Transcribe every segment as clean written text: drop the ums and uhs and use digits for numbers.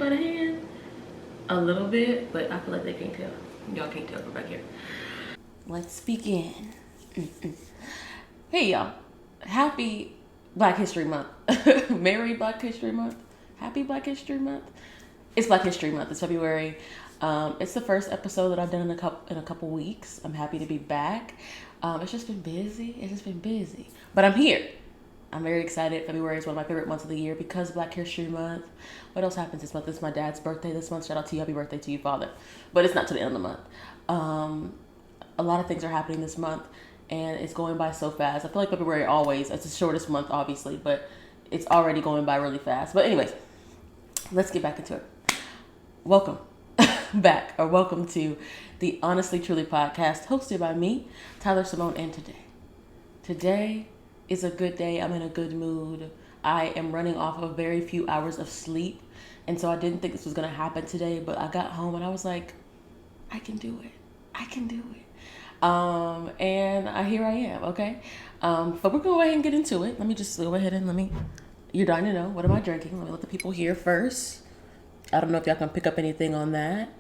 by the hand a little bit, but I feel like they can't tell. Y'all can't tell from back here. Let's begin. Hey y'all, happy Black History Month. Merry Black History Month. Happy Black History Month. It's Black History Month. It's February. It's the first episode that I've done in a couple weeks. I'm happy to be back. It's just been busy. But I'm here. I'm very excited. February is one of my favorite months of the year because Black History Month. What else happens this month? It's my dad's birthday this month. Shout out to you. Happy birthday to you, Father. But it's not to the end of the month. A lot of things are happening this month, and it's going by so fast. I feel like February always, it's the shortest month, obviously, but it's already going by really fast. But anyways, let's get back into it. Welcome back, or welcome to the Honestly Truly podcast, hosted by me, Tylar Cimone, and Today is a good day. I'm in a good mood. I am running off of very few hours of sleep, and so I didn't think this was going to happen today, but I got home and I was like, I can do it. And here I am, okay? But we're going to go ahead and get into it. Let me just go ahead and you're dying to know, what am I drinking? Let me let the people hear first. I don't know if y'all can pick up anything on that,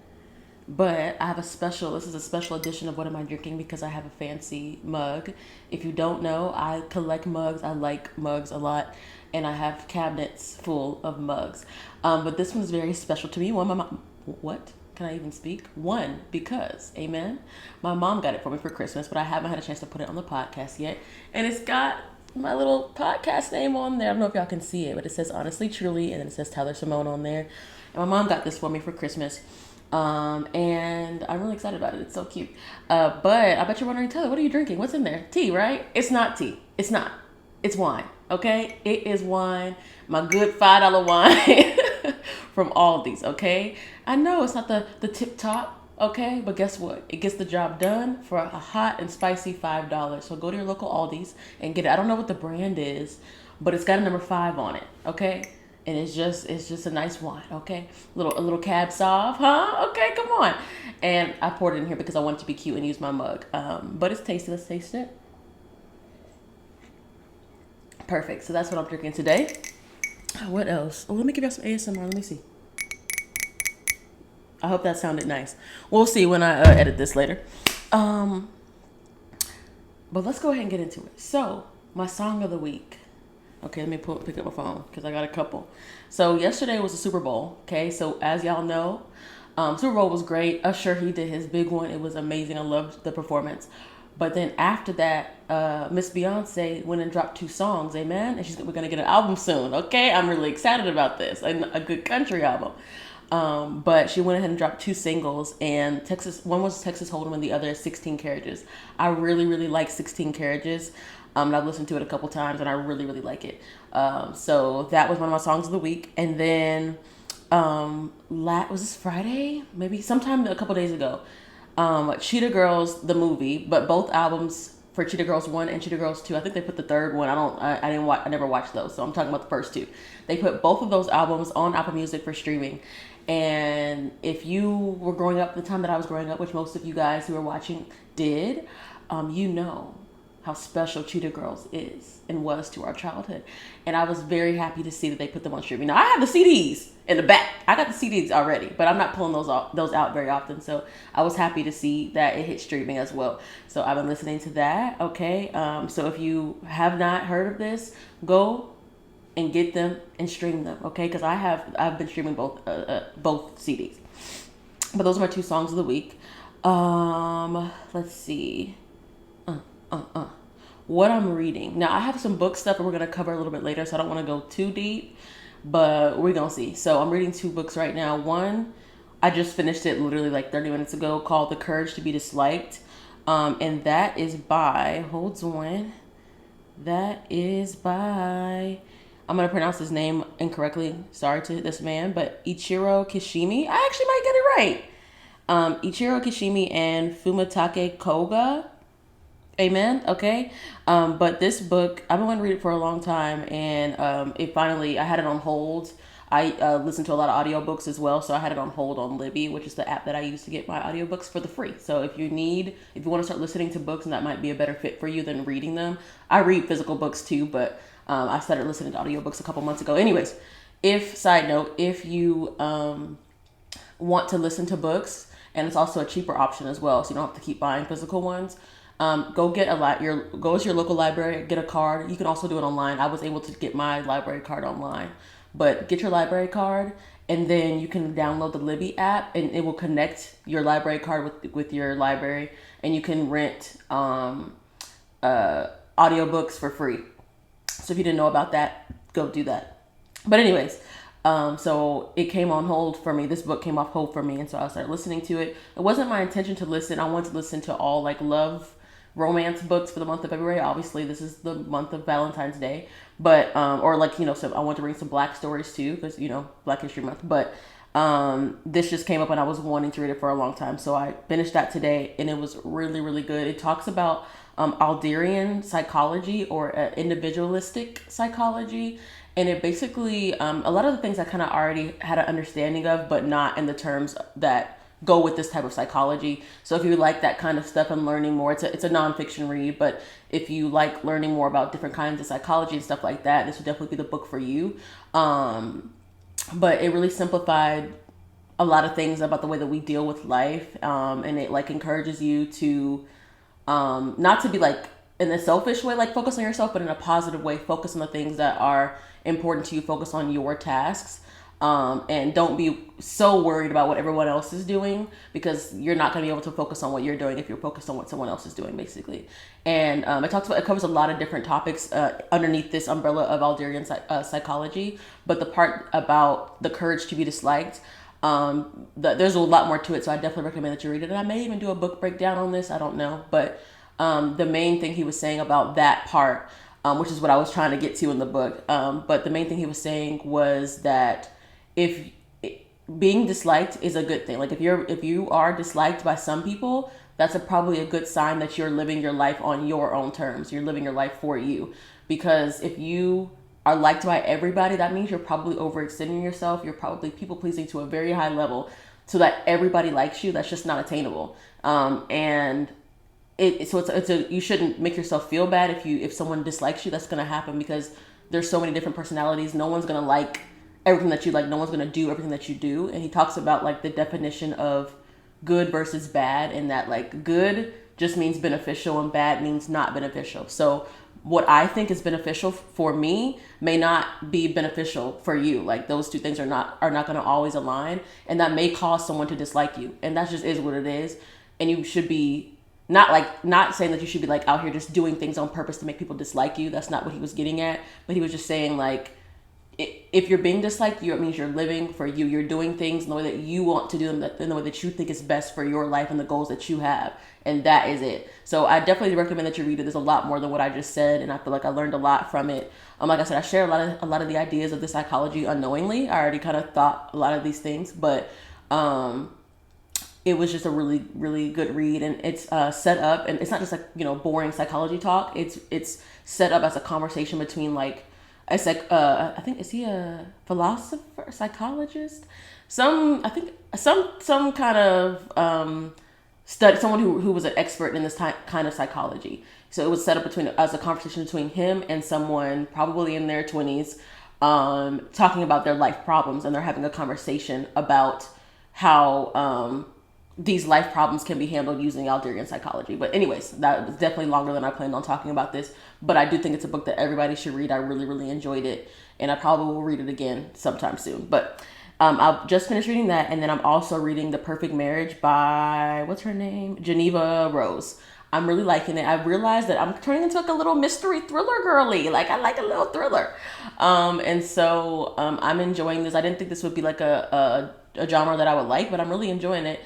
but I have this is a special edition of what am I drinking because I have a fancy mug. If you don't know, I collect mugs. I like mugs a lot, and I have cabinets full of mugs. But this one's very special to me. What? Can I even speak? One, because, amen, my mom got it for me for Christmas, but I haven't had a chance to put it on the podcast yet. And it's got my little podcast name on there. I don't know if y'all can see it, but it says Honestly Truly, and then it says Tylar Cimone on there. And my mom got this for me for Christmas. And I'm really excited about it. It's so cute. But I bet you're wondering, Tyler, what are you drinking? What's in there? Tea, right? It's not tea. It's not. It's wine. Okay? It is wine. My good $5 wine from Aldi's. Okay? I know it's not the Tik Tok. Okay? But guess what? It gets the job done for a hot and spicy $5. So go to your local Aldi's and get it. I don't know what the brand is, but it's got a number 5 on it. Okay? And it's just a nice wine, okay? A little Cab Sauv, huh? Okay, come on. And I poured it in here because I wanted to be cute and use my mug. But it's tasty. Let's taste it. Perfect. So that's what I'm drinking today. What else? Oh, let me give you some ASMR. Let me see. I hope that sounded nice. We'll see when I edit this later. But let's go ahead and get into it. So, my song of the week. Okay, let me pick up my phone because I got a couple. So yesterday was the Super Bowl. Okay, so as y'all know, Super Bowl was great. Usher, he did his big one. It was amazing. I loved the performance. But then after that, Miss Beyonce went and dropped 2 songs. Amen. And we're gonna get an album soon. Okay, I'm really excited about this. A good country album. But she went ahead and dropped 2 singles, and one was Texas Hold'em and the other is 16 Carriages. I really, really like 16 Carriages. And I've listened to it a couple times, and I really, really like it. So that was one of my songs of the week. And then, was this Friday? Maybe sometime a couple days ago. Cheetah Girls, the movie, but both albums for Cheetah Girls 1 and Cheetah Girls 2. I think they put the third one. I never watched those, so I'm talking about the first 2. They put both of those albums on Apple Music for streaming. And if you were growing up the time that I was growing up, which most of you guys who are watching did, you know how special Cheetah Girls is and was to our childhood. And I was very happy to see that they put them on streaming. Now, I have the CDs in the back. I got the CDs already, but I'm not pulling those out very often. So I was happy to see that it hit streaming as well. So I've been listening to that. Okay. So if you have not heard of this, go and get them and stream them. Okay. Because I've been streaming both CDs. But those are my 2 songs of the week. Let's see. What I'm reading. Now, I have some book stuff that we're going to cover a little bit later, so I don't want to go too deep, but we're going to see. So I'm reading 2 books right now. One, I just finished it literally like 30 minutes ago, called The Courage to be Disliked. And that is by, I'm going to pronounce his name incorrectly. Sorry to this man, but Ichiro Kishimi. I actually might get it right. Ichiro Kishimi and Fumitake Koga. Amen. Okay. But this book, I've been wanting to read it for a long time, and I had it on hold. I listen to a lot of audiobooks as well, so I had it on hold on Libby, which is the app that I use to get my audiobooks for the free. So if you want to start listening to books, and that might be a better fit for you than reading them. I read physical books too, but I started listening to audiobooks a couple months ago. Anyways, side note, if you want to listen to books, and it's also a cheaper option as well, so you don't have to keep buying physical ones. Go get go to your local library, get a card. You can also do it online. I was able to get my library card online, but get your library card, and then you can download the Libby app, and it will connect your library card with your library, and you can rent audiobooks for free. So if you didn't know about that, go do that. But anyways, so it came on hold for me. This book came off hold for me, and so I started listening to it. It wasn't my intention to listen. I wanted to listen to all like love romance books for the month of February. Obviously, this is the month of Valentine's Day, but or like, you know, so I want to read some Black stories too, because, you know, Black History Month. But this just came up and I was wanting to read it for a long time, so I finished that today, and it was really, really good. It talks about Alderian psychology, or individualistic psychology, and it basically a lot of the things I kind of already had an understanding of, but not in the terms that go with this type of psychology. So if you like that kind of stuff and learning more, it's a nonfiction read, but if you like learning more about different kinds of psychology and stuff like that, this would definitely be the book for you. But it really simplified a lot of things about the way that we deal with life, and it like encourages you to not to be like in a selfish way, like focus on yourself, but in a positive way, focus on the things that are important to you, focus on your tasks. And don't be so worried about what everyone else is doing, because you're not going to be able to focus on what you're doing if you're focused on what someone else is doing, basically. And it covers a lot of different topics underneath this umbrella of Alderian psychology. But the part about the courage to be disliked, there's a lot more to it, so I definitely recommend that you read it. And I may even do a book breakdown on this, I don't know. But the main thing he was saying about that part, which is what I was trying to get to in the book, but the main thing he was saying was that if being disliked is a good thing. Like if you are disliked by some people, that's probably a good sign that you're living your life on your own terms. You're living your life for you. Because if you are liked by everybody, that means you're probably overextending yourself. You're probably people pleasing to a very high level so that everybody likes you. That's just not attainable. And you shouldn't make yourself feel bad if someone dislikes you. That's going to happen because there's so many different personalities. No one's going to like everything that you like. No one's going to do everything that you do. And he talks about like the definition of good versus bad, and that like good just means beneficial and bad means not beneficial. So what I think is beneficial for me may not be beneficial for you. Like those two things are not going to always align, and that may cause someone to dislike you. And that just is what it is. And you should be not saying that you should be like out here just doing things on purpose to make people dislike you. That's not what he was getting at. But he was just saying like, if you're being disliked, it means you're living for you. You're doing things in the way that you want to do them, in the way that you think is best for your life and the goals that you have. And that is it. So I definitely recommend that you read it. There's a lot more than what I just said, and I feel like I learned a lot from it. Like I said, I share a lot of the ideas of the psychology unknowingly. I already kind of thought a lot of these things, but it was just a really, really good read, and it's set up, and it's not just like, you know, boring psychology talk. It's set up as a conversation between like, it's like I think, is he a philosopher, psychologist? Some kind of someone who was an expert in this kind of psychology. So it was set up as a conversation between him and someone probably in their 20s, talking about their life problems, and they're having a conversation about how these life problems can be handled using Alderian psychology. But anyways, that was definitely longer than I planned on talking about this. But I do think it's a book that everybody should read. I really, really enjoyed it. And I probably will read it again sometime soon. But I'll just finish reading that. And then I'm also reading The Perfect Marriage by, what's her name? Geneva Rose. I'm really liking it. I realized that I'm turning into like a little mystery thriller girly. Like I like a little thriller. And so I'm enjoying this. I didn't think this would be like a genre that I would like, but I'm really enjoying it.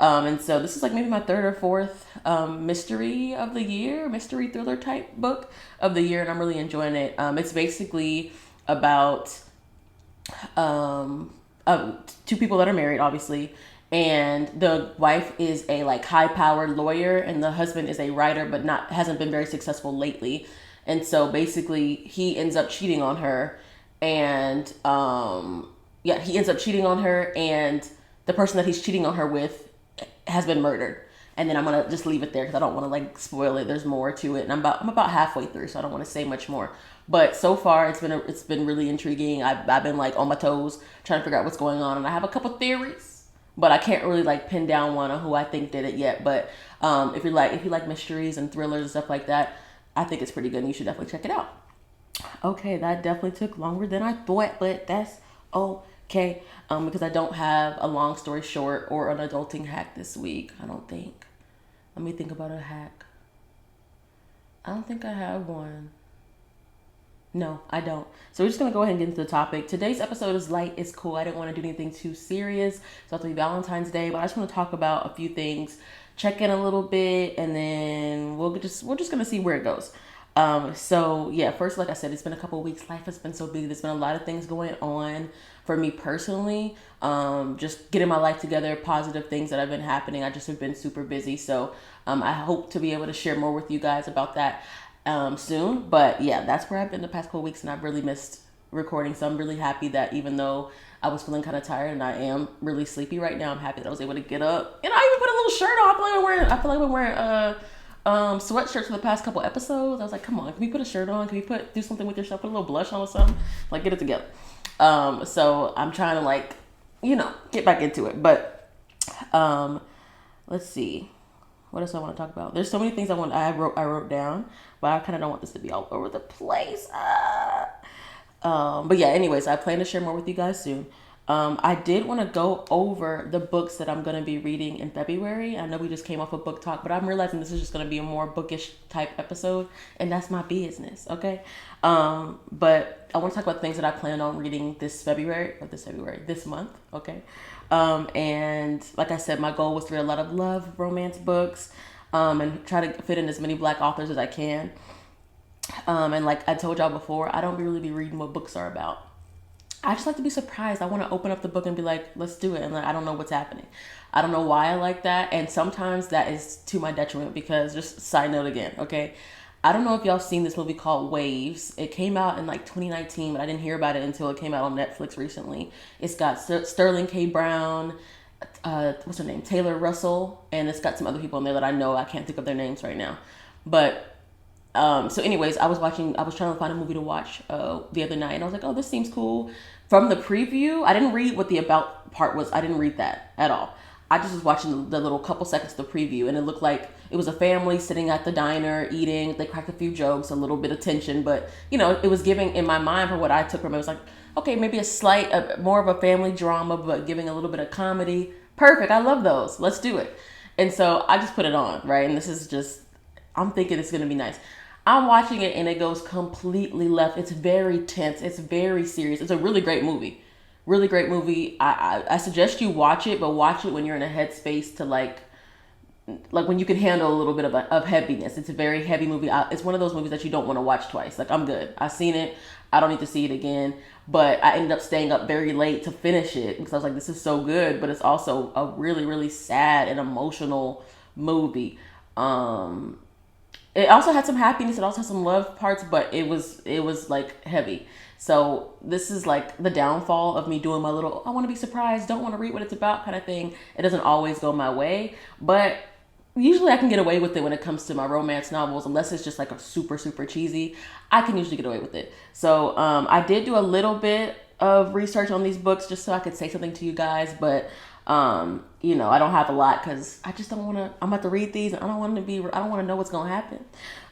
And so this is like maybe my third or fourth mystery thriller type book of the year, and I'm really enjoying it. It's basically about two people that are married, obviously, and the wife is a like high-powered lawyer, and the husband is a writer, but hasn't been very successful lately. And so basically, he ends up cheating on her, and he ends up cheating on her, and the person that he's cheating on her with has been murdered. And then I'm gonna just leave it there because I don't want to like spoil it. There's more to it, and I'm about halfway through, so I don't want to say much more. But so far, it's been really intriguing. I've been like on my toes trying to figure out what's going on, and I have a couple theories, but I can't really like pin down one on who I think did it yet. But if you like mysteries and thrillers and stuff like that, I think it's pretty good, and you should definitely check it out. Okay, that definitely took longer than I thought, but that's okay. Because I don't have a long story short or an adulting hack this week. I don't think. Let me think about a hack. I don't think I have one. No, I don't. So we're just gonna go ahead and get into the topic. Today's episode is light, it's cool. I didn't want to do anything too serious. So it's be Valentine's Day, but I just want to talk about a few things, check in a little bit, and then we're just gonna see where it goes. So yeah, first, like I said, it's been a couple of weeks. Life has been so busy. There's been a lot of things going on for me personally. Just getting my life together, positive things that have been happening. I just have been super busy. So I hope to be able to share more with you guys about that soon. But yeah, that's where I've been the past couple of weeks, and I've really missed recording. So I'm really happy that even though I was feeling kind of tired and I am really sleepy right now, I'm happy that I was able to get up. And I even put a little shirt on. I feel like I'm wearing sweatshirts for the past couple episodes. I was like, come on, can we put a shirt on? Can we do something with yourself? Put a little blush on or something? Like, get it together. So I'm trying to like, get back into it. But let's see. What else I want to talk about? There's so many things I wrote down, but I kind of don't want this to be all over the place. But yeah, anyways, I plan to share more with you guys soon. I did want to go over the books that I'm going to be reading in February. I know we just came off a book talk, but I'm realizing this is just going to be a more bookish type episode, and that's my business, okay? But I want to talk about things that I plan on reading this month, okay? And like I said, my goal was to read a lot of love, romance books, and try to fit in as many Black authors as I can. And like I told y'all before, I don't really be reading what books are about. I just like to be surprised. I want to open up the book and be like, let's do it. And like, I don't know what's happening. I don't know why I like that. And sometimes that is to my detriment because, just side note again, okay? I don't know if y'all seen this movie called Waves. It came out in like 2019, but I didn't hear about it until it came out on Netflix recently. It's got Sterling K. Brown, what's her name? Taylor Russell. And it's got some other people in there that I know. I can't think of their names right now. But so anyways, I was trying to find a movie to watch the other night, and I was like, oh, this seems cool. From the preview, I didn't read what the about part was. I didn't read that at all. I just was watching the little couple seconds of the preview, and it looked like it was a family sitting at the diner eating. They cracked a few jokes, a little bit of tension, but it was giving, in my mind, for what I took from it, was like, okay, maybe more of a family drama, but giving a little bit of comedy. Perfect. I love those. Let's do it. And so I just put it on, right? And this is just, I'm thinking it's going to be nice. I'm watching it and it goes completely left. It's very tense. It's very serious. It's a really great movie. Really great movie. I suggest you watch it, but watch it when you're in a headspace to like when you can handle a little bit of heaviness. It's a very heavy movie. It's one of those movies that you don't want to watch twice. Like, I'm good. I've seen it. I don't need to see it again. But I ended up staying up very late to finish it because I was like, this is so good. But it's also a really, really sad and emotional movie. It also had some happiness. It also had some love parts, but it was like heavy. So this is like the downfall of me doing my little, I want to be surprised, don't want to read what it's about kind of thing. It doesn't always go my way, but usually I can get away with it when it comes to my romance novels, unless it's just like a super, super cheesy. I can usually get away with it. So I did do a little bit of research on these books just so I could say something to you guys, but I don't have a lot because I just don't want to. I'm about to read these, and I don't want to know what's gonna happen.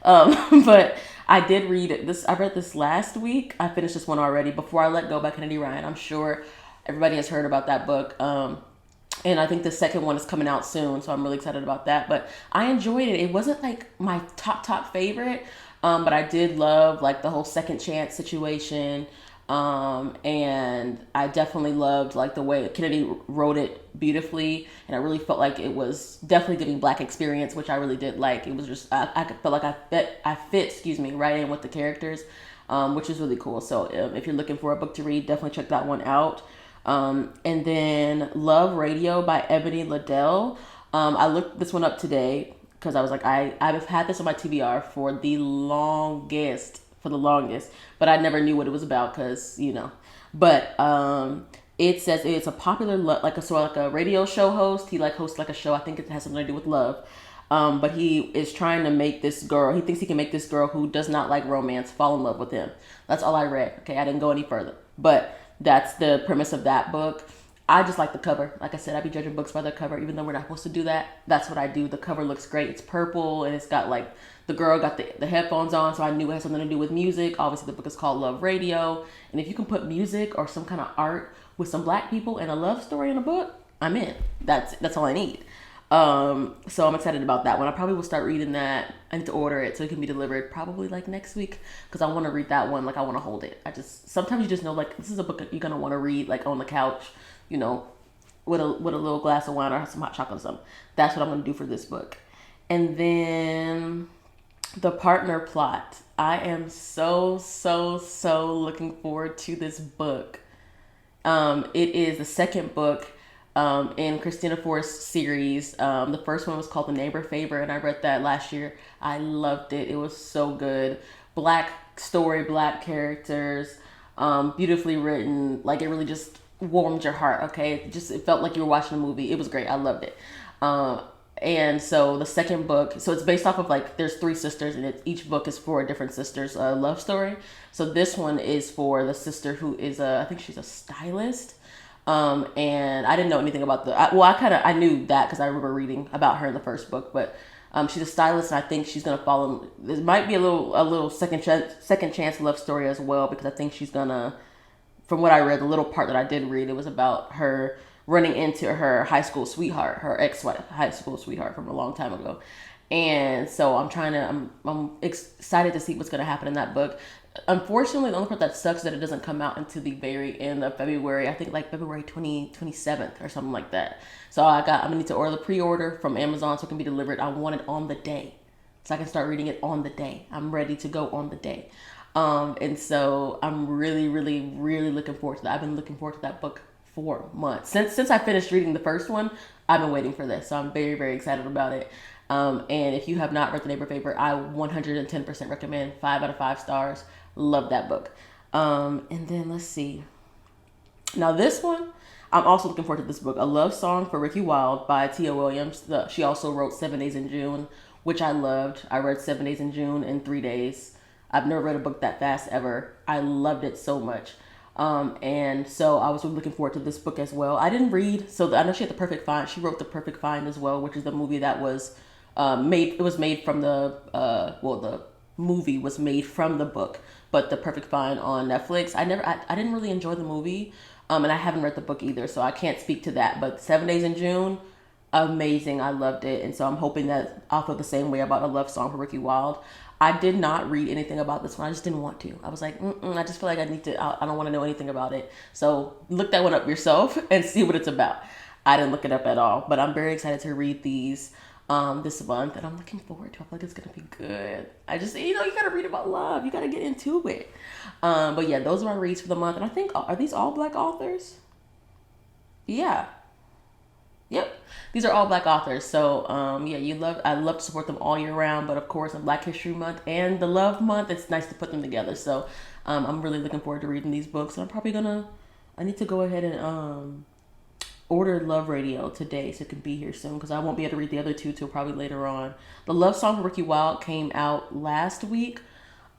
But I did read it. I read this last week. I finished this one already. Before I Let Go by Kennedy Ryan. I'm sure everybody has heard about that book. And I think the second one is coming out soon, so I'm really excited about that. But I enjoyed it. It wasn't like my top favorite, but I did love like the whole second chance situation. And I definitely loved like the way Kennedy wrote it beautifully, and I really felt like it was definitely giving Black experience, which I really did like. It was just I felt like I fit right in with the characters, which is really cool. So if you're looking for a book to read, definitely check that one out. And then Love Radio by Ebony Liddell. I looked this one up today because I was like, I've had this on my TBR for the longest, but I never knew what it was about because, but it says it's a popular, like a radio show host. He like hosts like a show. I think it has something to do with love. But he is trying to make this girl, he thinks he can make this girl who does not like romance fall in love with him. That's all I read. Okay, I didn't go any further. But that's the premise of that book. I just like the cover. Like I said, I be judging books by the cover, even though we're not supposed to do that. That's what I do. The cover looks great. It's purple and it's got like the girl got the headphones on, so I knew it had something to do with music. Obviously, the book is called Love Radio. And if you can put music or some kind of art with some black people and a love story in a book, I'm in. That's all I need. So I'm excited about that one. I probably will start reading that. I need to order it so it can be delivered probably like next week because I want to read that one. Like I want to hold it. Sometimes you just know like this is a book you're gonna want to read like on the couch, you know, with a little glass of wine or some hot chocolate or something. That's what I'm gonna do for this book. And then The Partner Plot. I am so looking forward to this book. It is the second book in Christina Forrest's series. The first one was called The Neighbor Favor, and I read that last year. I loved it. It was so good. Black story, black characters, beautifully written. Like it really just warmed your heart. Okay, it felt like you were watching a movie. It was great. I loved it. And so the second book, so it's based off of like there's 3 sisters, and each book is for a different sister's love story. So this one is for the sister who is I think she's a stylist. And I didn't know anything about I knew that because I remember reading about her in the first book, but she's a stylist, and I think she's gonna follow. There might be a little second chance love story as well, because I think she's gonna. From what I read, the little part that I did read, it was about her running into her high school sweetheart, her high school sweetheart from a long time ago. And so I'm excited to see what's going to happen in that book. Unfortunately, the only part that sucks is that it doesn't come out until the very end of February. I think like February 27th or something like that. So I'm going to need to order the pre-order from Amazon so it can be delivered. I want it on the day so I can start reading it on the day. I'm ready to go on the day. And so I'm really looking forward to that. I've been looking forward to that book for months. Since I finished reading the first one, I've been waiting for this. So I'm very excited about it. And if you have not read The Neighbor Favor, I 110% recommend. 5 out of 5 stars. Love that book. And then let's see. Now this one, I'm also looking forward to this book. A Love Song for Ricky Wilde by Tia Williams. She also wrote 7 Days in June, which I loved. I read 7 Days in June in 3 days. I've never read a book that fast ever. I loved it so much. And so I was really looking forward to this book as well. I didn't read, so I know she had The Perfect Find. She wrote The Perfect Find as well, which is the movie that was made. It was made from the movie was made from the book, but The Perfect Find on Netflix. I didn't really enjoy the movie, and I haven't read the book either, so I can't speak to that. But 7 Days in June, amazing. I loved it, and so I'm hoping that I'll feel the same way about A Love Song for Ricky Wilde. I did not read anything about this one. I just didn't want to. I was like, I just feel like I need to. I don't want to know anything about it. So look that one up yourself and see what it's about. I didn't look it up at all, but I'm very excited to read these this month, and I'm looking forward to it. I feel like it's gonna be good. I just, you gotta read about love. You gotta get into it. But yeah, those are my reads for the month, and I think are these all Black authors? Yeah. Yep, these are all Black authors. So yeah, I love to support them all year round. But of course, on Black History Month and the Love Month, it's nice to put them together. So I'm really looking forward to reading these books. And I need to go ahead and order Love Radio today so it can be here soon, because I won't be able to read the other 2 till probably later on. The Love Song for Ricky Wilde came out last week.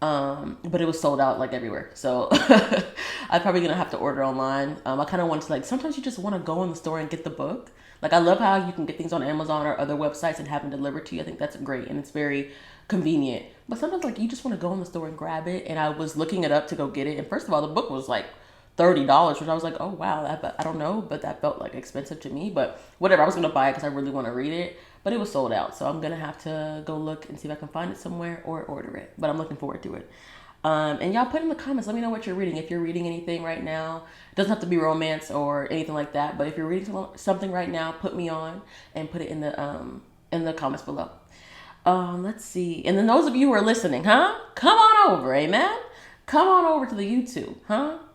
But it was sold out like everywhere. So I'm probably gonna have to order online. I kind of want to, like, sometimes you just want to go in the store and get the book. Like, I love how you can get things on Amazon or other websites and have them delivered to you. I think that's great and it's very convenient. But sometimes, like, you just want to go in the store and grab it. And I was looking it up to go get it. And first of all, the book was like $30, which I was like, oh wow, I don't know, but that felt like expensive to me. But whatever, I was gonna buy it because I really want to read it. But it was sold out, so I'm gonna have to go look and see if I can find it somewhere or order it. But I'm looking forward to it. And y'all put in the comments, let me know what you're reading. If you're reading anything right now, it doesn't have to be romance or anything like that. But if you're reading something right now, put me on and put it in the comments below. Let's see. And then those of you who are listening, come on over, amen. Come on over to the YouTube,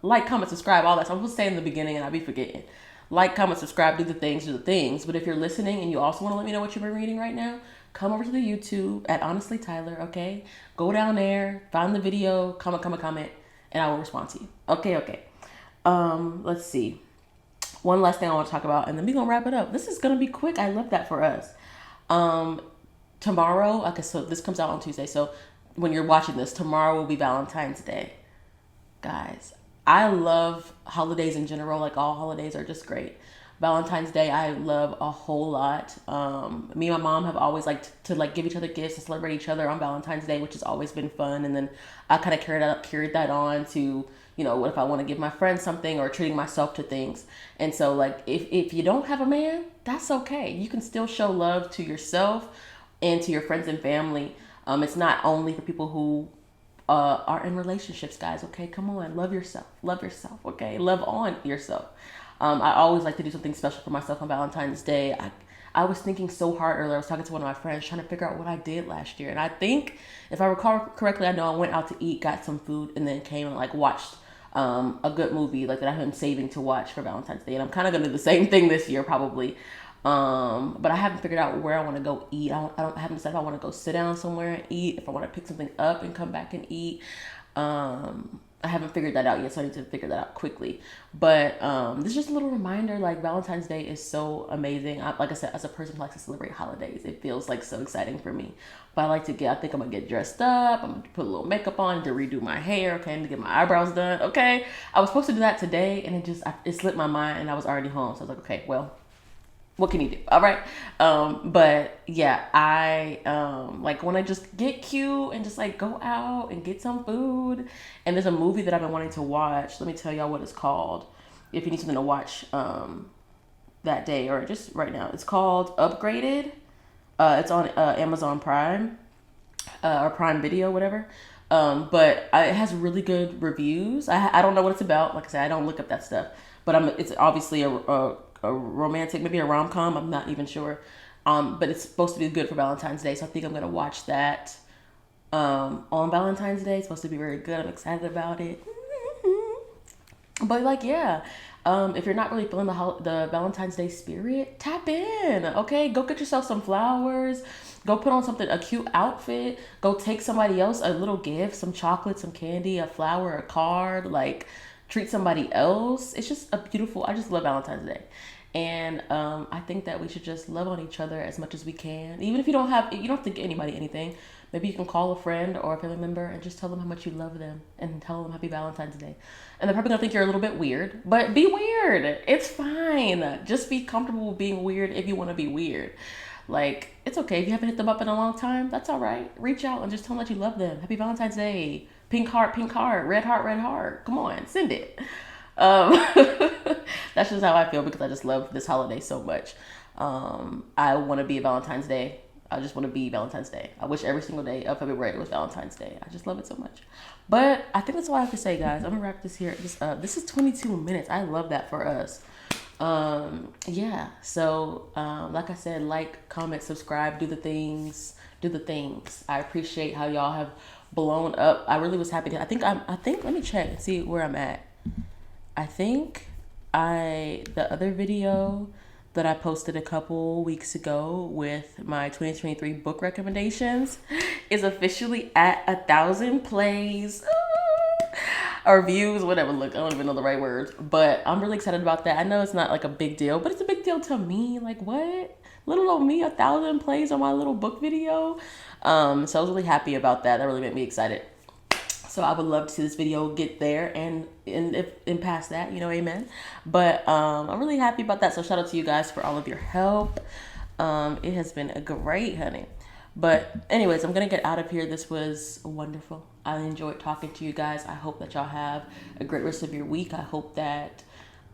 Like, comment, subscribe, all that. So I'm supposed to say in the beginning and I'll be forgetting. Like, comment, subscribe, do the things. But if you're listening and you also want to let me know what you've been reading right now, come over to the YouTube at Honestly Tyler, okay? Go down there, find the video, comment, and I will respond to you. Okay. Let's see. One last thing I want to talk about, and then we're going to wrap it up. This is going to be quick. I love that for us. tomorrow, okay, so this comes out on Tuesday. So when you're watching this, tomorrow will be Valentine's Day. Guys, I love holidays in general. Like, all holidays are just great. Valentine's Day, I love a whole lot. Me and my mom have always liked to like give each other gifts and celebrate each other on Valentine's Day, which has always been fun. And then I kind of carried that on to, you know, what if I want to give my friends something, or treating myself to things. And so, like, if you don't have a man, that's okay. You can still show love to yourself and to your friends and family. It's not only for people who are in relationships, guys. Okay, come on, love yourself. Okay, love on yourself. I always like to do something special for myself on Valentine's Day. I was thinking so hard earlier. I was talking to one of my friends, trying to figure out what I did last year. And I think, if I recall correctly, I know I went out to eat, got some food, and then came and like watched a good movie like that I've been saving to watch for Valentine's Day. And I'm kind of gonna do the same thing this year, probably. But I haven't figured out where I want to go eat. I haven't decided if I want to go sit down somewhere and eat, if I want to pick something up and come back and eat. I haven't figured that out yet, so I need to figure that out quickly. But this is just a little reminder, like, Valentine's Day is so amazing. Like I said, as a person who likes to celebrate holidays, it feels like so exciting for me. But I think I'm gonna get dressed up. I'm gonna put a little makeup on, to redo my hair, okay, and to get my eyebrows done, okay. I was supposed to do that today, and it slipped my mind, and I was already home. So I was like, okay, well, what can you do? All right. But yeah, I like when I just get cute and just like go out and get some food. And there's a movie that I've been wanting to watch. Let me tell y'all what it's called, if you need something to watch that day or just right now. It's called Upgraded. It's on Amazon Prime or Prime Video, whatever. But it has really good reviews. I don't know what it's about. Like I said, I don't look up that stuff. But it's obviously a romantic, maybe a rom-com. I'm not even sure. But it's supposed to be good for Valentine's Day. So I think I'm going to watch that on Valentine's Day. It's supposed to be very good. I'm excited about it. But like, yeah. If you're not really feeling the Valentine's Day spirit, tap in. Okay, go get yourself some flowers. Go put on a cute outfit. Go take somebody else a little gift, some chocolate, some candy, a flower, a card. Like, treat somebody else. It's just I just love Valentine's Day. And I think that we should just love on each other as much as we can. Even if you don't have to give anybody anything. Maybe you can call a friend or a family member and just tell them how much you love them and tell them Happy Valentine's Day. And they're probably gonna think you're a little bit weird, but be weird. It's fine. Just be comfortable with being weird if you want to be weird. Like, it's okay if you haven't hit them up in a long time. That's all right. Reach out and just tell them that you love them. Happy Valentine's Day. Pink heart, red heart, red heart. Come on, send it. That's just how I feel, because I just love this holiday so much. I want to be a Valentine's Day. I just want to be Valentine's Day. I wish every single day of February was Valentine's Day. I just love it so much. But I think that's all I have to say, guys. I'm gonna wrap this here. This is 22 minutes. I love that for us. Yeah. So, like I said, like, comment, subscribe, do the things. I appreciate how y'all have blown up. I really was happy I think let me check and see where I'm at. I think the other video that I posted a couple weeks ago with my 2023 book recommendations is officially at 1,000 plays or views, whatever. Look, I don't even know the right words, but I'm really excited about that. I know it's not like a big deal, but it's a big deal to me. Like, what? Little old me, 1,000 plays on my little book video. So I was really happy about that. That really made me excited. So I would love to see this video get there and past that, amen. But I'm really happy about that. So shout out to you guys for all of your help. It has been a great, honey. But anyways, I'm going to get out of here. This was wonderful. I enjoyed talking to you guys. I hope that y'all have a great rest of your week. I hope that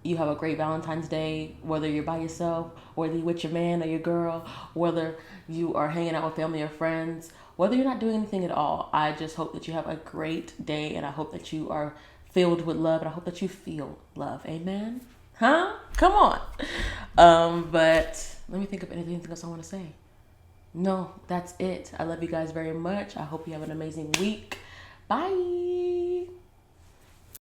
you have a great Valentine's Day, whether you're by yourself, whether you're with your man or your girl, whether you are hanging out with family or friends, whether you're not doing anything at all. I just hope that you have a great day, and I hope that you are filled with love, and I hope that you feel love. Amen? Huh? Come on. But let me think of anything else I want to say. No, that's it. I love you guys very much. I hope you have an amazing week. Bye.